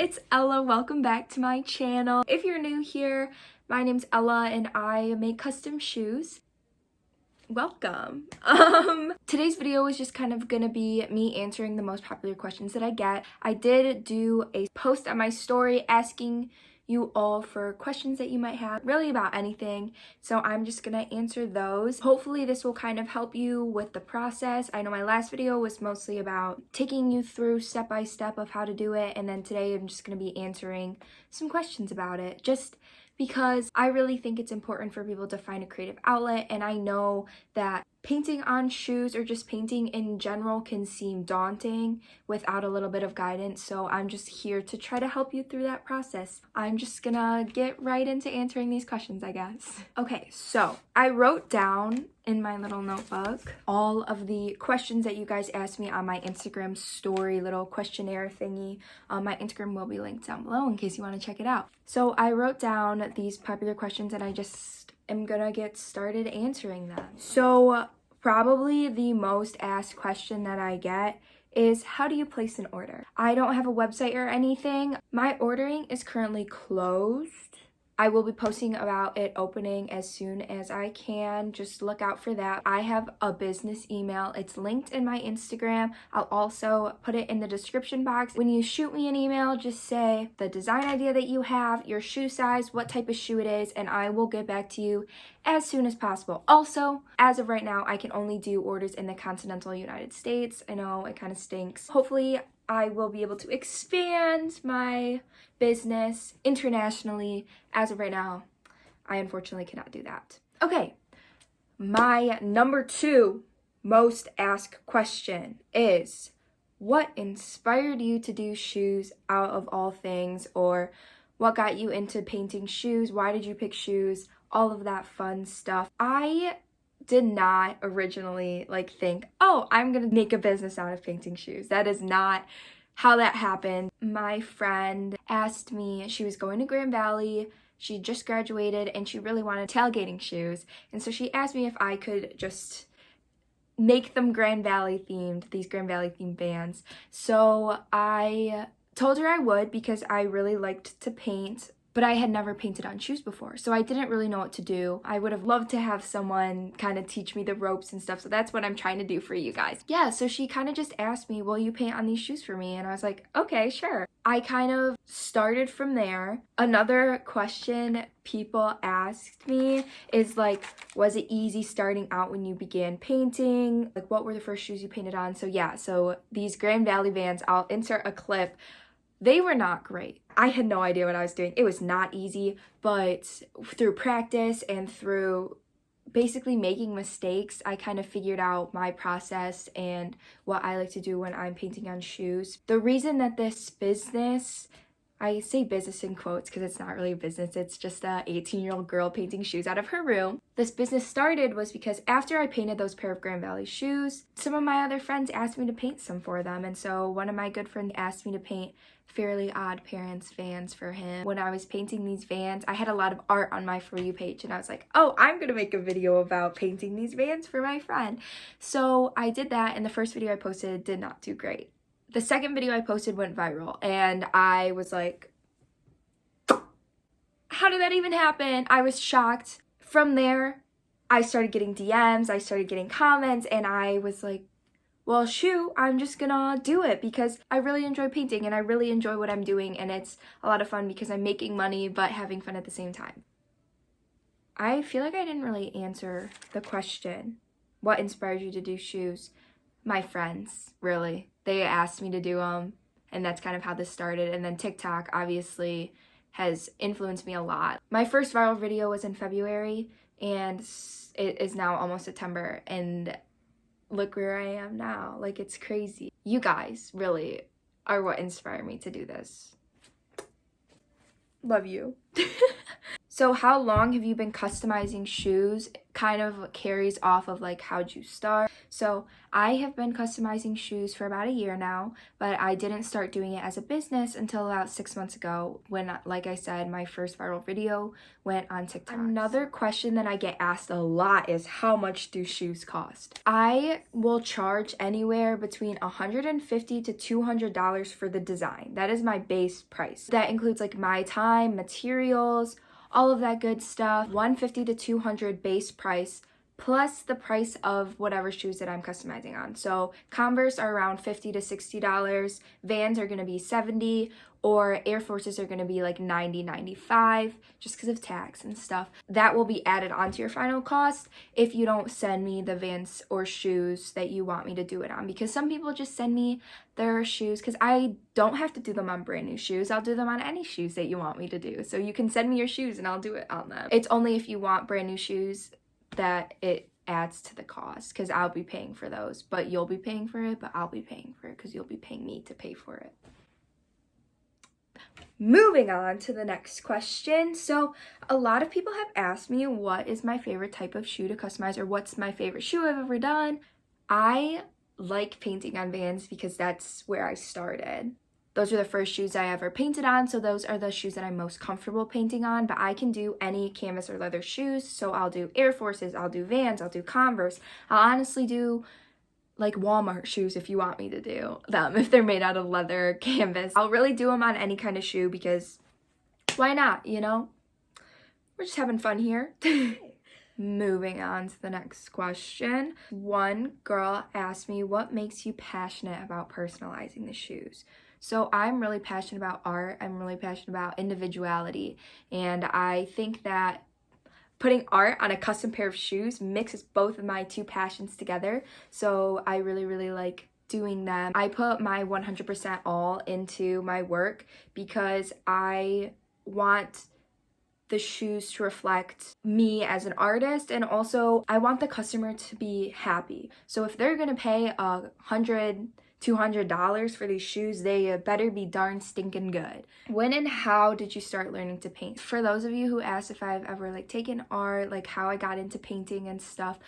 it's Ella. Welcome back to my channel. If you're new here, my name's Ella and I make custom shoes. Welcome. Today's video is just kind of gonna be me answering the most popular questions that I get. I did do a post on my story asking you all for questions that you might have, really about anything, so I'm just gonna answer those. Hopefully this will kind of help you with the process. I know my last video was mostly about taking you through step by step of how to do it, and then today I'm just gonna be answering some questions about it, just because I really think it's important for people to find a creative outlet, and I know that painting on shoes or just painting in general can seem daunting without a little bit of guidance, so I'm just here to try to help you through that process. I'm just gonna get right into answering these questions, I guess. Okay, so I wrote down in my little notebook all of the questions that you guys asked me on my Instagram story, little questionnaire thingy. My Instagram will be linked down below in case you want to check it out. So I wrote down these popular questions and I just am gonna get started answering them. So probably the most asked question that I get is, how do you place an order? I don't have a website or anything. My ordering is currently closed. I will be posting about it opening as soon as I can. Just look out for that. I have a business email. It's linked in my Instagram. I'll also put it in the description box. When you shoot me an email, just say the design idea that you have, your shoe size, what type of shoe it is, and I will get back to you as soon as possible. Also, as of right now, I can only do orders in the continental United States. I know it kind of stinks. Hopefully, I will be able to expand my business internationally. As of right now, I unfortunately cannot do that. Okay, my number 2 most asked question is, what inspired you to do shoes out of all things? Or what got you into painting shoes? Why did you pick shoes? All of that fun stuff. I did not originally think, oh, I'm gonna make a business out of painting shoes. That is not how that happened. My friend asked me, she was going to Grand Valley, she just graduated and she really wanted tailgating shoes, and so she asked me if I could just make them Grand Valley themed, these Grand Valley themed bands. So I told her I would because I really liked to paint, but I had never painted on shoes before, so I didn't really know what to do. I would have loved to have someone kind of teach me the ropes and stuff, so that's what I'm trying to do for you guys. Yeah, so she kind of just asked me, will you paint on these shoes for me? And I was like, okay, sure. I kind of started from there. Another question people asked me is was it easy starting out when you began painting? What were the first shoes you painted on? So yeah, so these Grand Valley Vans, I'll insert a clip. They were not great. I had no idea what I was doing. It was not easy, but through practice and through basically making mistakes, I kind of figured out my process and what I like to do when I'm painting on shoes. The reason that this business, I say business in quotes because it's not really a business, it's just a 18-year-old girl painting shoes out of her room. This business started was because after I painted those pair of Grand Valley shoes, some of my other friends asked me to paint some for them, and so one of my good friends asked me to paint Fairly Odd Parents Vans for him. When I was painting these Vans, I had a lot of art on my For You page, and I was like, oh, I'm gonna make a video about painting these Vans for my friend. So I did that, and the first video I posted did not do great. The second video I posted went viral, and I was like, how did that even happen? I was shocked. From there, I started getting DMs, I started getting comments, and I was like, well, shoot, I'm just gonna do it because I really enjoy painting and I really enjoy what I'm doing, and it's a lot of fun because I'm making money but having fun at the same time. I feel like I didn't really answer the question, what inspired you to do shoes? My friends, really. They asked me to do them, and that's kind of how this started. And then TikTok obviously has influenced me a lot. My first viral video was in February, and it is now almost September, and look where I am now. It's crazy. You guys really are what inspired me to do this. Love you. So how long have you been customizing shoes kind of carries off of like how'd you start. So I have been customizing shoes for about a year now, but I didn't start doing it as a business until about 6 months ago when, like I said, my first viral video went on TikTok. Another question that I get asked a lot is how much do shoes cost? I will charge anywhere between $150 to $200 for the design. That is my base price. That includes like my time, materials, all of that good stuff. $150 to $200 base price plus the price of whatever shoes that I'm customizing on. So Converse are around $50 to $60, Vans are gonna be $70, or Air Forces are gonna be like $90, $95, just because of tax and stuff. That will be added onto your final cost if you don't send me the Vans or shoes that you want me to do it on, because some people just send me their shoes because I don't have to do them on brand new shoes. I'll do them on any shoes that you want me to do. So you can send me your shoes and I'll do it on them. It's only if you want brand new shoes that it adds to the cost, because I'll be paying for those, but you'll be paying for it, but I'll be paying for it because you'll be paying me to pay for it. Moving on to the next question. So a lot of people have asked me what is my favorite type of shoe to customize, or what's my favorite shoe I've ever done. I like painting on Vans because that's where I started. Those are the first shoes I ever painted on, so those are the shoes that I'm most comfortable painting on, but I can do any canvas or leather shoes. So I'll do Air Forces, I'll do Vans, I'll do Converse. I'll honestly do like Walmart shoes if you want me to do them, if they're made out of leather, canvas. I'll really do them on any kind of shoe because why not, you know? We're just having fun here. Moving on to the next question. One girl asked me, what makes you passionate about personalizing the shoes? So I'm really passionate about art. I'm really passionate about individuality. And I think that putting art on a custom pair of shoes mixes both of my two passions together. So I really, really like doing them. I put my 100% all into my work because I want the shoes to reflect me as an artist, and also I want the customer to be happy. So if they're gonna pay $100, $200 for these shoes, they better be darn stinking good. When and how did you start learning to paint? For those of you who asked if I've ever like taken art, like how I got into painting and stuff,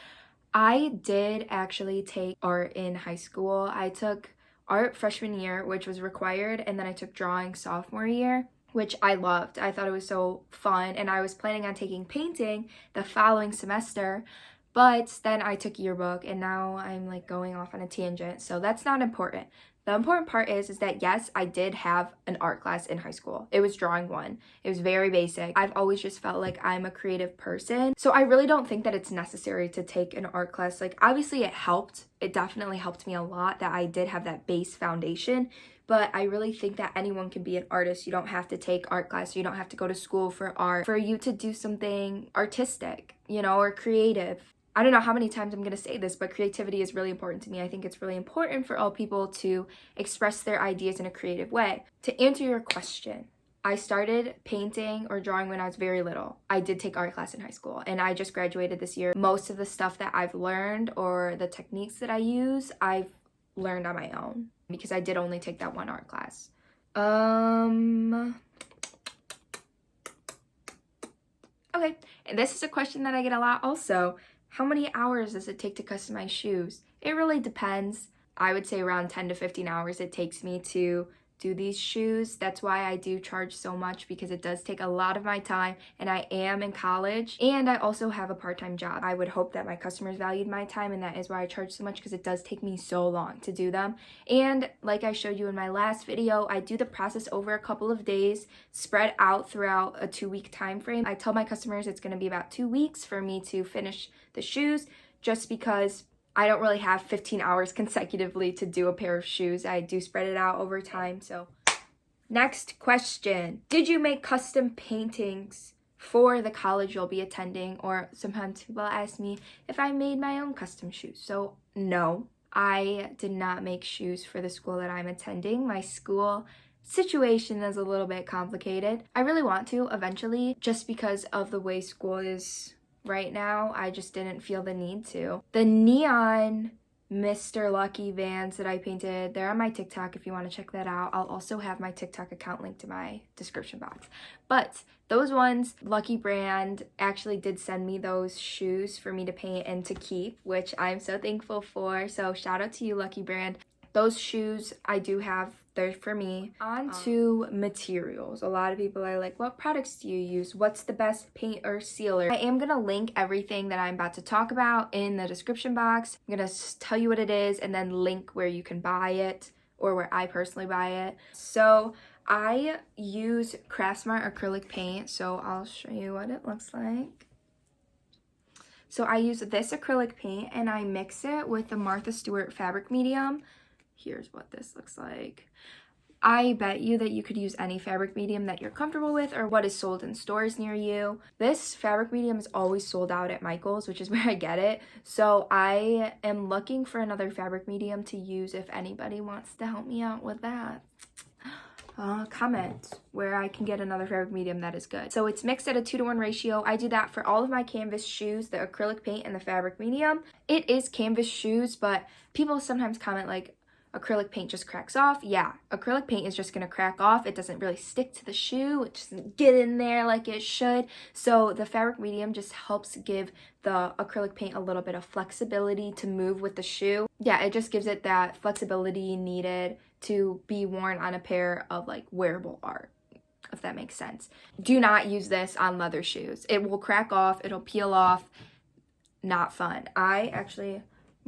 I did actually take art in high school. I took art freshman year, which was required, and then I took drawing sophomore year, which I loved. I thought it was so fun, and I was planning on taking painting the following semester, but then I took yearbook, and now I'm like going off on a tangent, so that's not important. The important part is that yes, I did have an art class in high school. It was drawing one. It was very basic. I've always just felt like I'm a creative person, so I really don't think that it's necessary to take an art class. Like obviously it helped. It definitely helped me a lot that I did have that base foundation, but I really think that anyone can be an artist. You don't have to take art class. You don't have to go to school for art for you to do something artistic, you know, or creative. I don't know how many times I'm going to say this, but creativity is really important to me. I think it's really important for all people to express their ideas in a creative way. To answer your question, I started painting or drawing when I was very little. I did take art class in high school, and I just graduated this year. Most of the stuff that I've learned or the techniques that I use, I've learned on my own because I did only take that one art class. Okay, and this is a question that I get a lot also. How many hours does it take to customize shoes? It really depends. I would say around 10 to 15 hours it takes me to do these shoes. That's why I do charge so much, because it does take a lot of my time, and I am in college, and I also have a part-time job. I would hope that my customers valued my time, and that is why I charge so much, because it does take me so long to do them. And like I showed you in my last video, I do the process over a couple of days, spread out throughout a 2-week time frame. I tell my customers it's going to be about 2 weeks for me to finish the shoes, just because I don't really have 15 hours consecutively to do a pair of shoes. I do spread it out over time. So next question. Did you make custom paintings for the college you'll be attending? Or sometimes people ask me if I made my own custom shoes. So no, I did not make shoes for the school that I'm attending. My school situation is a little bit complicated. I really want to eventually, just because of the way school is right now. I just didn't feel the need to. The neon Mr. Lucky Vans that I painted. They're on my TikTok if you want to check that out. I'll also have my TikTok account linked to my description box. But those ones, Lucky Brand actually did send me those shoes for me to paint and to keep, which I'm so thankful for. So shout out to you, Lucky Brand. Those shoes I do have, they're for me. On to materials. A lot of people are like, what products do you use? What's the best paint or sealer? I am gonna link everything that I'm about to talk about in the description box. I'm gonna tell you what it is and then link where you can buy it or where I personally buy it. So I use Craftsmart acrylic paint, so I'll show you what it looks like. So I use this acrylic paint and I mix it with the Martha Stewart fabric medium. Here's what this looks like. I bet you that you could use any fabric medium that you're comfortable with or what is sold in stores near you. This fabric medium is always sold out at Michael's, which is where I get it. So I am looking for another fabric medium to use if anybody wants to help me out with that. Comment where I can get another fabric medium that is good. So it's mixed at a 2-to-1 ratio. I do that for all of my canvas shoes, the acrylic paint and the fabric medium. It is canvas shoes, but people sometimes comment like, acrylic paint just cracks off. Yeah, acrylic paint is just gonna crack off. It doesn't really stick to the shoe. It doesn't get in there like it should. So the fabric medium just helps give the acrylic paint a little bit of flexibility to move with the shoe. Yeah, it just gives it that flexibility needed to be worn on a pair of like wearable art, if that makes sense. Do not use this on leather shoes. It will crack off, it'll peel off. Not fun. I'm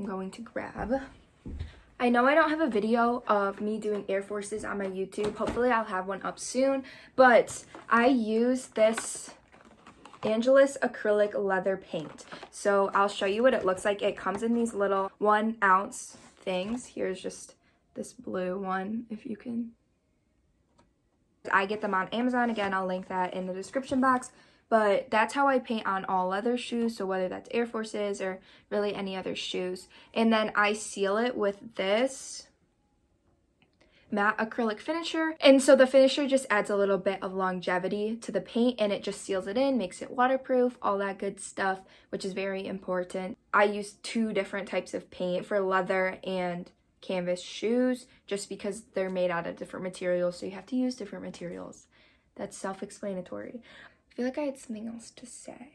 going to grab. I know I don't have a video of me doing Air Forces on my YouTube. Hopefully I'll have one up soon. But I use this Angelus acrylic leather paint. So I'll show you what it looks like. It comes in these little 1 ounce things. Here's just this blue one, if you can. I get them on Amazon. Again, I'll link that in the description box. But that's how I paint on all leather shoes, so whether that's Air Forces or really any other shoes. And then I seal it with this matte acrylic finisher. And so the finisher just adds a little bit of longevity to the paint and it just seals it in, makes it waterproof, all that good stuff, which is very important. I use 2 different types of paint for leather and canvas shoes just because they're made out of different materials, so you have to use different materials. That's self-explanatory. I feel like I had something else to say.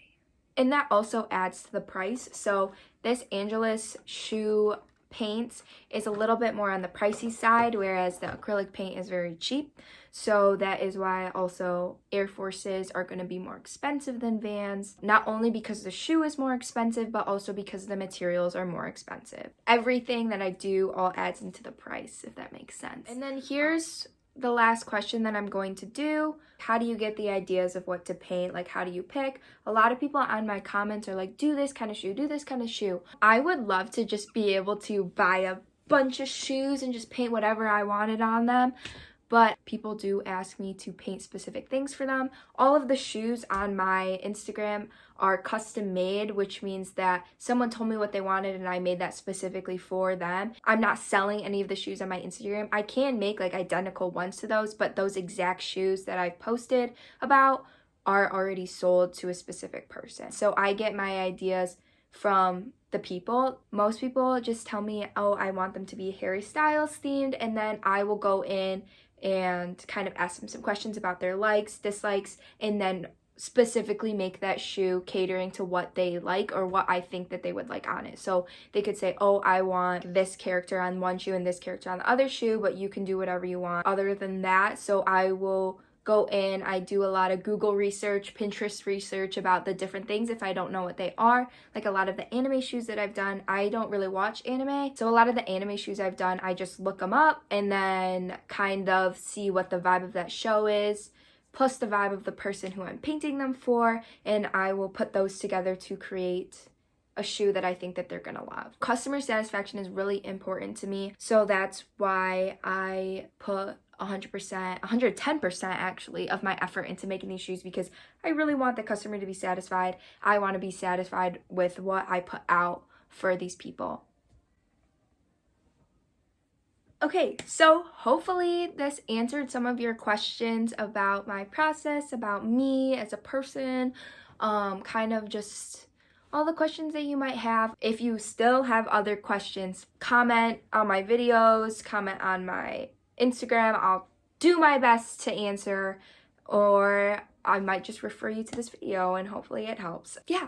And that also adds to the price. So this Angelus shoe paint is a little bit more on the pricey side, whereas the acrylic paint is very cheap. So that is why also Air Forces are going to be more expensive than Vans, not only because the shoe is more expensive, but also because the materials are more expensive. Everything that I do all adds into the price, if that makes sense. And then here's the last question that I'm going to do. How do you get the ideas of what to paint? Like, how do you pick? A lot of people on my comments are like, do this kind of shoe, do this kind of shoe. I would love to just be able to buy a bunch of shoes and just paint whatever I wanted on them. But people do ask me to paint specific things for them. All of the shoes on my Instagram are custom made, which means that someone told me what they wanted and I made that specifically for them. I'm not selling any of the shoes on my Instagram. I can make like identical ones to those, but those exact shoes that I've posted about are already sold to a specific person. So I get my ideas from the people. Most people just tell me, oh, I want them to be Harry Styles themed, and then I will go in and kind of ask them some questions about their likes, dislikes, and then specifically make that shoe catering to what they like or what I think that they would like on it. So they could say, oh, I want this character on one shoe and this character on the other shoe, but you can do whatever you want other than that. So I will go in, I do a lot of Google research, Pinterest research about the different things if I don't know what they are. Like a lot of the anime shoes that I've done, I don't really watch anime. So a lot of the anime shoes I've done, I just look them up and then kind of see what the vibe of that show is, plus the vibe of the person who I'm painting them for, and I will put those together to create a shoe that I think that they're gonna love. Customer satisfaction is really important to me, so that's why I put 100%, 110% actually of my effort into making these shoes, because I really want the customer to be satisfied. I want to be satisfied with what I put out for these people. Okay, so hopefully this answered some of your questions about my process, about me as a person, kind of just all the questions that you might have. If you still have other questions, comment on my videos, comment on my Instagram. I'll do my best to answer, or I might just refer you to this video and hopefully it helps. Yeah.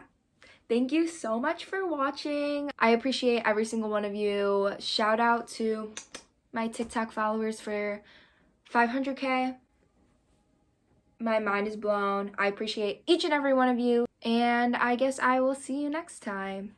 Thank you so much for watching. I appreciate every single one of you. Shout out to my TikTok followers for 500K. My mind is blown. I appreciate each and every one of you. And I guess I will see you next time.